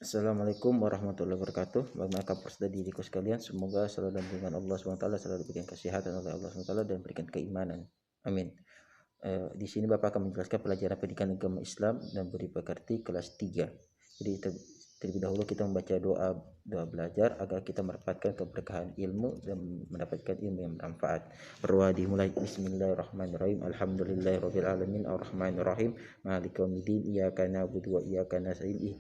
Assalamualaikum warahmatullahi wabarakatuh. Bagaimana kabar diriku sekalian? Semoga selalu dalam lindungan Allah SWT, selalu diberikan kesehatan oleh Allah SWT dan berikan keimanan. Amin. Di sini Bapak akan menjelaskan pelajaran pendidikan agama Islam dan beri pekerti kelas 3. Jadi terlebih dahulu kita membaca doa belajar agar kita mendapatkan keberkahan ilmu dan mendapatkan ilmu yang bermanfaat. Berdoa dimulai Bismillahirrahmanirrahim. Alhamdulillahirabbil alamin arrahmanirrahim maliki yaumiddin iyyaka na'budu wa iyyaka nasta'in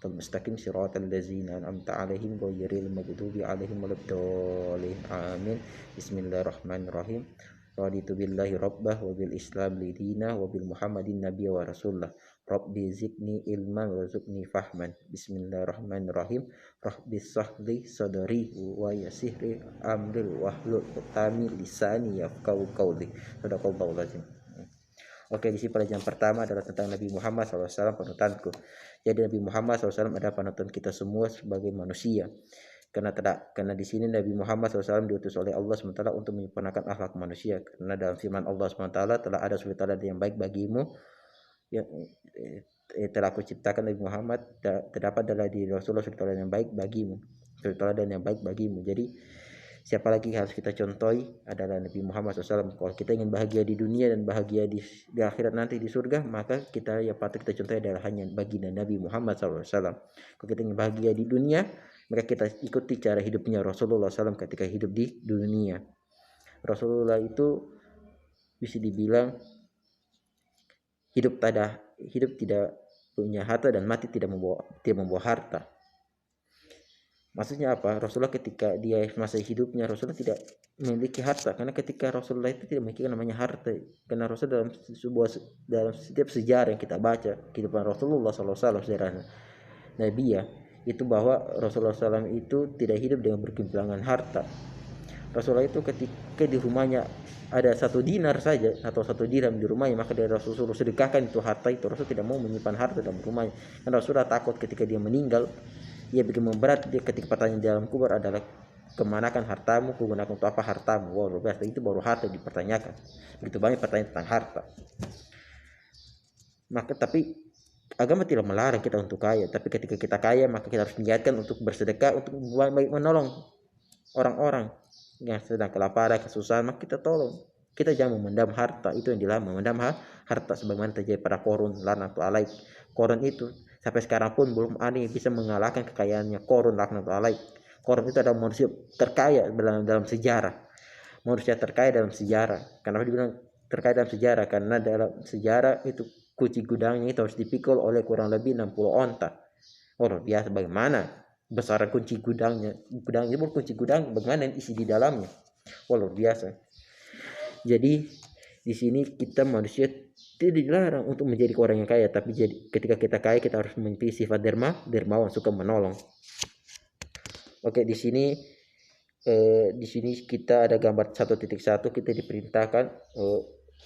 mustaqim siratal ladzina an'amta 'alaihim ghairil maghdubi 'alaihim waladdallin. Amin. Bismillahirrahmanirrahim. Raditu billahi rabbah wa bil islam lidina wa bil muhammadin nabiyya wa rasulullah. Rabbi zidni ilman warzuqni fahman. Bismillahirrahmanirrahim. Rabbi sahli sadri wa yassirli amri wahlul 'uqdatam lisani yafqahu qawli. Shadaqallahul azim. Oke, di sini pelajaran pertama adalah tentang Nabi Muhammad SAW, panutanku. Jadi Nabi Muhammad SAW adalah panutan kita semua sebagai manusia. Karena di sini Nabi Muhammad SAW diutus oleh Allah SWT untuk menyempurnakan akhlak manusia. Karena dalam firman Allah SWT telah ada suri teladan yang baik bagimu yang telah aku ciptakan Nabi Muhammad, terdapat adalah di Rasulullah suri teladan yang baik bagimu. Suri teladan yang baik bagimu. Jadi siapa lagi harus kita contohi adalah Nabi Muhammad SAW. Kalau kita ingin bahagia di dunia dan bahagia di akhirat nanti di surga, maka kita yang patut kita contohi adalah hanya baginda Nabi Muhammad SAW. Kalau kita ingin bahagia di dunia, maka kita ikuti cara hidupnya Rasulullah SAW ketika hidup di dunia. Rasulullah itu bisa dibilang hidup tidak punya harta dan mati tidak membawa harta. Maksudnya apa? Rasulullah ketika dia masa hidupnya Rasulullah tidak memiliki harta, karena ketika Rasulullah itu tidak memiliki namanya harta. Karena Rasul dalam setiap sejarah yang kita baca kehidupan Rasulullah SAW, sejarah Nabi ya, itu bahwa Rasulullah SAW itu tidak hidup dengan berkimbangan harta. Rasulullah itu ketika di rumahnya ada 1 dinar saja atau 1 dirham di rumahnya, maka dia Rasul suruh sedekahkan itu harta itu. Rasul tidak mau menyimpan harta dalam rumahnya, karena Rasulullah takut ketika dia meninggal, ia bikin memberat dia ketika pertanyaan dalam kubur adalah kemanakan hartamu, gunakan untuk apa hartamu. Wow, luar biasa, itu baru harta dipertanyakan. Begitu banyak pertanyaan tentang harta. Maka tapi agama tidak melarang kita untuk kaya, tapi ketika kita kaya maka kita harus niatkan untuk bersedekah, untuk menolong orang-orang yang sedang kelaparan, kesusahan, maka kita tolong. Kita jangan memendam harta, itu yang dilarang, memendam harta sebagaimana terjadi pada Qarun laknatullahi alaih. Qarun itu sampai sekarang pun belum ada yang bisa mengalahkan kekayaannya Qarun laknatullahi alaih. Qarun itu adalah manusia terkaya dalam sejarah. Manusia terkaya dalam sejarah. Kenapa dibilang terkaya dalam sejarah? Karena dalam sejarah itu kunci gudangnya itu harus dipikul oleh kurang lebih 60 onta. Oh, luar biasa bagaimana besaran kunci gudangnya. Gudang itu kunci gudang, bagaimana isi di dalamnya. Oh, luar biasa. Jadi di sini kita manusia tidak dilarang untuk menjadi orang yang kaya, tapi ketika kita kaya kita harus memiliki sifat dermawan, suka menolong. Oke, di sini kita ada gambar 1.1, kita diperintahkan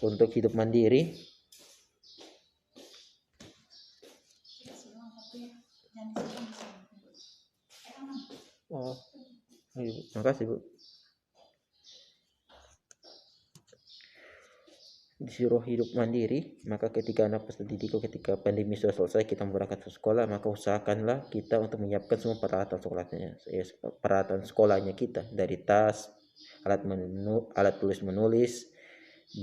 untuk hidup mandiri. Oh, terima kasih Bu. Disuruh hidup mandiri, maka ketika anak peserta didik ketika pandemi sudah selesai kita berangkat ke sekolah, maka usahakanlah kita untuk menyiapkan semua peralatan sekolahnya kita, dari tas, alat tulis menulis,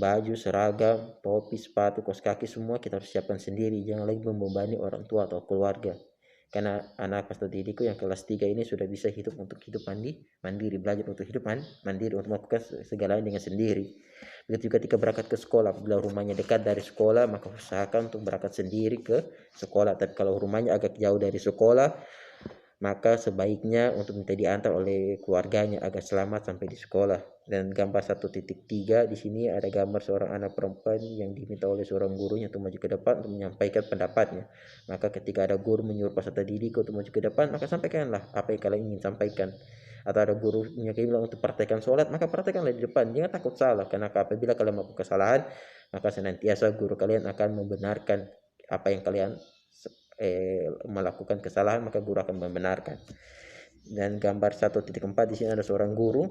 baju, seragam, topi, sepatu, kaos kaki, semua kita harus siapkan sendiri. Jangan lagi membebani orang tua atau keluarga, karena anak peserta didikku yang kelas 3 ini sudah bisa hidup mandiri, belajar untuk hidup mandiri, untuk melakukan segalanya dengan sendiri. Begitu juga ketika berangkat ke sekolah, bila rumahnya dekat dari sekolah maka usahakan untuk berangkat sendiri ke sekolah. Tapi kalau rumahnya agak jauh dari sekolah, maka sebaiknya untuk minta diantar oleh keluarganya agar selamat sampai di sekolah. Dan gambar 1.3 di sini ada gambar seorang anak perempuan yang diminta oleh seorang gurunya untuk maju ke depan untuk menyampaikan pendapatnya. Maka ketika ada guru menyuruh peserta didik untuk maju ke depan, maka sampaikanlah apa yang kalian ingin sampaikan. Atau ada gurunya yang bilang untuk praktekkan sholat, maka praktekkanlah di depan, jangan takut salah. Karena apabila kalian melakukan kesalahan, maka senantiasa guru kalian akan membenarkan apa yang kalian melakukan kesalahan, maka guru akan membenarkan. Dan gambar 1.4 di sini ada seorang guru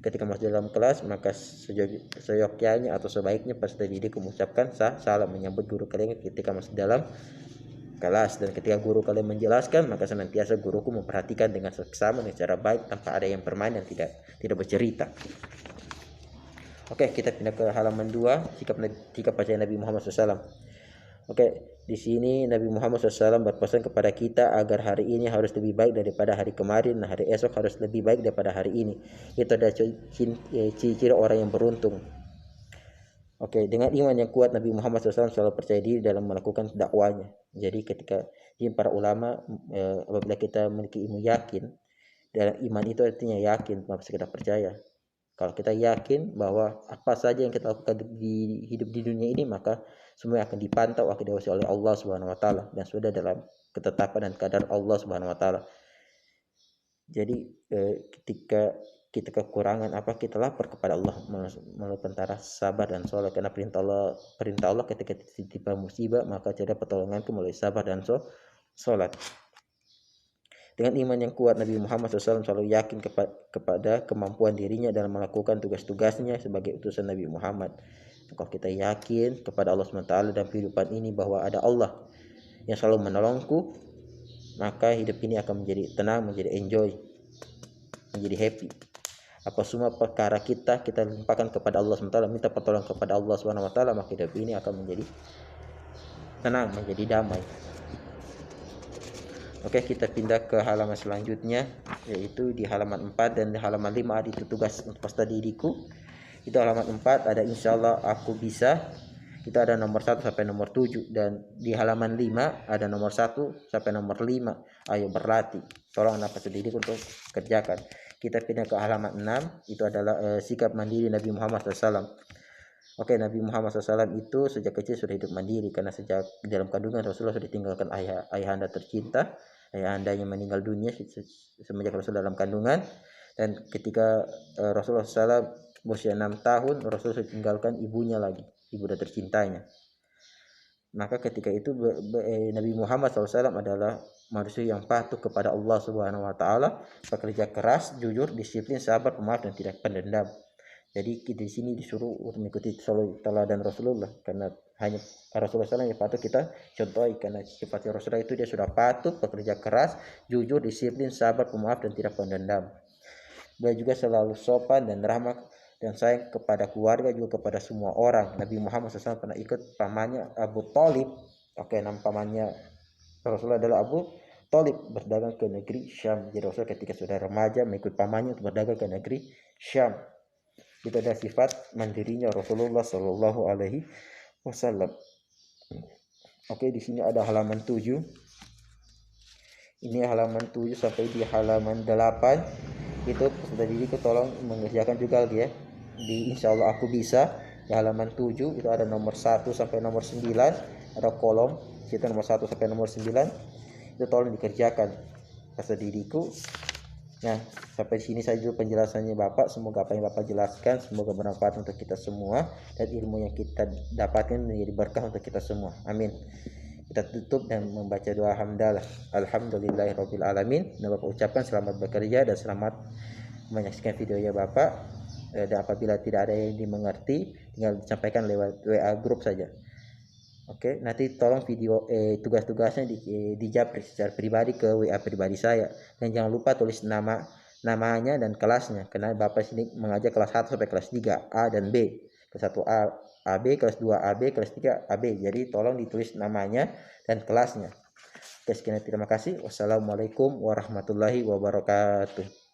ketika masuk dalam kelas, maka seyogyanya atau sebaiknya peserta didik mengucapkan salam menyambut guru kalian ketika masuk dalam kelas, dan ketika guru kalian menjelaskan maka senantiasa guruku memperhatikan dengan seksama dengan cara baik tanpa ada yang bermain dan tidak bercerita. Oke, kita pindah ke halaman 2, sikap percaya Nabi Muhammad SAW. Oke, di sini Nabi Muhammad SAW berpesan kepada kita agar hari ini harus lebih baik daripada hari kemarin, dan hari esok harus lebih baik daripada hari ini. Itu adalah ciri-ciri orang yang beruntung. Oke, dengan iman yang kuat Nabi Muhammad SAW selalu percaya diri dalam melakukan dakwanya. Jadi ketika para ulama, apabila kita memiliki ilmu yakin, dalam iman itu artinya yakin, bukan sekedar percaya. Kalau kita yakin bahwa apa saja yang kita lakukan di hidup di dunia ini, maka semua akan dipantau, akan diawasi oleh Allah Subhanahu wa taala, dan sudah dalam ketetapan dan kadar Allah Subhanahu wa taala. Jadi ketika kita kekurangan apa, kita lapor kepada Allah melalui perantara sabar dan sholat, karena perintah Allah ketika ditimpa musibah maka ada pertolonganku melalui sabar dan sholat. Dengan iman yang kuat Nabi Muhammad SAW selalu yakin kepada kemampuan dirinya dalam melakukan tugas-tugasnya sebagai utusan Nabi Muhammad. Kalau kita yakin kepada Allah SWT dan kehidupan ini bahwa ada Allah yang selalu menolongku, maka hidup ini akan menjadi tenang, menjadi enjoy, menjadi happy. Apa semua perkara kita limpahkan kepada Allah SWT, minta pertolongan kepada Allah SWT, maka hidup ini akan menjadi tenang, menjadi damai. Oke, kita pindah ke halaman selanjutnya, yaitu di halaman 4 dan di halaman 5 ada itu tugas untuk peserta diriku. Itu halaman 4 ada insyaallah aku bisa. Itu ada nomor 1 sampai nomor 7, dan di halaman 5 ada nomor 1 sampai nomor 5. Ayo berlatih. Tolong anak peserta didik untuk kerjakan. Kita pindah ke halaman 6, itu adalah sikap mandiri Nabi Muhammad SAW. Oke, Nabi Muhammad SAW itu sejak kecil sudah hidup mandiri, karena sejak dalam kandungan Rasulullah sudah ditinggalkan ayahanda tercinta. Ayahandanya meninggal dunia semenjak Rasul dalam kandungan, dan ketika Rasulullah SAW berusia 6 tahun Rasul tinggalkan ibunya lagi, ibu dan tercintanya. Maka ketika itu Nabi Muhammad SAW adalah manusia yang patuh kepada Allah Subhanahu wa taala, pekerja keras, jujur, disiplin, sabar, pemaaf, dan tidak pendendam. Jadi di sini disuruh untuk mengikuti teladan Rasulullah, karena hanya Rasulullah SAW yang patut kita contohi, karena sifatnya Rasulullah itu dia sudah patuh, pekerja keras, jujur, disiplin, sabar, pemaaf, dan tidak pendendam. Beliau juga selalu sopan dan ramah dan sayang kepada keluarga, juga kepada semua orang. Nabi Muhammad SAW pernah ikut pamannya Abu Thalib. Oke, nama pamannya Rasulullah adalah Abu Thalib, berdagang ke negeri Syam. Jadi Rasul ketika sudah remaja mengikut pamannya untuk berdagang ke negeri Syam. Itu adalah sifat mandirinya Rasulullah Shallallahu Alaihi Wasallam. Oke, di sini ada halaman 7. Ini halaman 7 sampai di halaman 8. Itu peserta didik tolong mengerjakan juga lagi ya. Di insyaallah aku bisa. Di halaman 7 itu ada nomor 1 sampai nomor 9. Ada kolom, situ nomor 1 sampai nomor 9. Itu tolong dikerjakan peserta didikku. Nah, sampai sini saja dulu penjelasannya Bapak. Semoga apa yang Bapak jelaskan semoga bermanfaat untuk kita semua, dan ilmu yang kita dapatkan menjadi berkah untuk kita semua. Amin. Kita tutup dan membaca doa hamdalah. Alhamdulillahirabbil alamin. Dan Bapak ucapkan selamat bekerja dan selamat menyaksikan videonya Bapak. Dan apabila tidak ada yang dimengerti, tinggal disampaikan lewat WA grup saja. Oke, nanti tolong video tugas-tugasnya dijapri secara pribadi ke WA pribadi saya, dan jangan lupa tulis namanya dan kelasnya, karena Bapak sini mengajar kelas 1 sampai kelas 3 A dan B. Kelas 1 A AB, kelas 2 AB, kelas 3 AB. Jadi tolong ditulis namanya dan kelasnya. Oke, sekian, terima kasih. Wassalamualaikum warahmatullahi wabarakatuh.